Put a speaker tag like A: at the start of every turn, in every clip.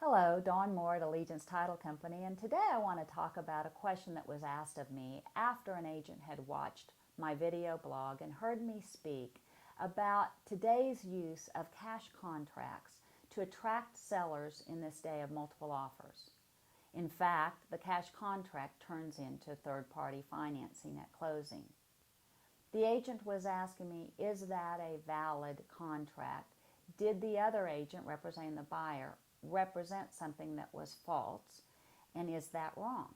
A: Hello, Dawn Moore at Allegiance Title Company, and today I want to talk about a question that was asked of me after an agent had watched my video blog and heard me speak about today's use of cash contracts to attract sellers in this day of multiple offers. In fact, the cash contract turns into third-party financing at closing. The agent was asking me, is that a valid contract? Did the other agent representing the buyer represent something that was false, and is that wrong?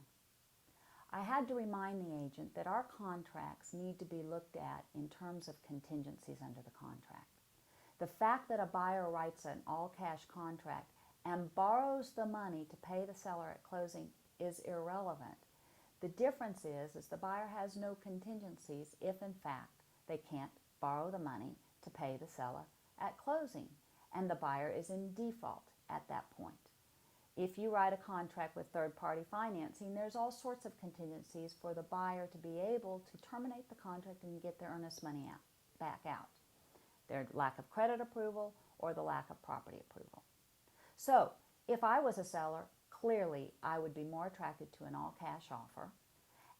A: I had to remind the agent that our contracts need to be looked at in terms of contingencies under the contract. The fact that a buyer writes an all-cash contract and borrows the money to pay the seller at closing is irrelevant. The difference is the buyer has no contingencies if in fact they can't borrow the money to pay the seller at closing, and the buyer is in default at that point. If you write a contract with third-party financing, there's all sorts of contingencies for the buyer to be able to terminate the contract and get their earnest money back out. Their lack of credit approval or the lack of property approval. So, if I was a seller, clearly I would be more attracted to an all-cash offer,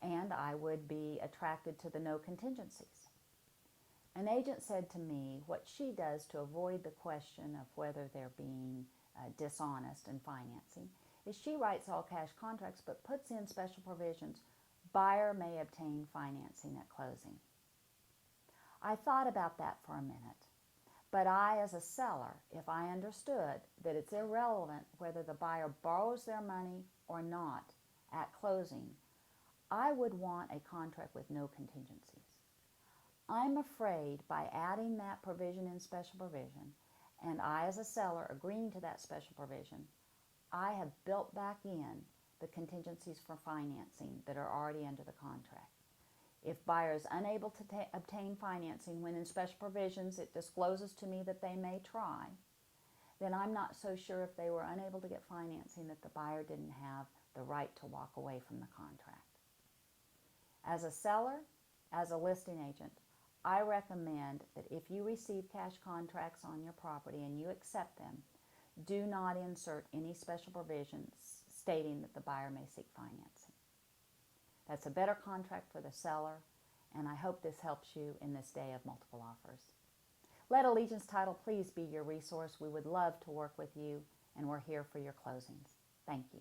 A: and I would be attracted to the no contingencies. An agent said to me what she does to avoid the question of whether they're being dishonest in financing is she writes all cash contracts but puts in special provisions. Buyer may obtain financing at closing. I thought about that for a minute, but I, as a seller, if I understood that it's irrelevant whether the buyer borrows their money or not at closing, I would want a contract with no contingencies. I'm afraid by adding that provision in special provision, and I as a seller agreeing to that special provision, I have built back in the contingencies for financing that are already under the contract. If buyer is unable to obtain financing when in special provisions it discloses to me that they may try, then I'm not so sure if they were unable to get financing that the buyer didn't have the right to walk away from the contract. As a seller, as a listing agent, I recommend that if you receive cash contracts on your property and you accept them, do not insert any special provisions stating that the buyer may seek financing. That's a better contract for the seller, and I hope this helps you in this day of multiple offers. Let Allegiance Title please be your resource. We would love to work with you, and we're here for your closings. Thank you.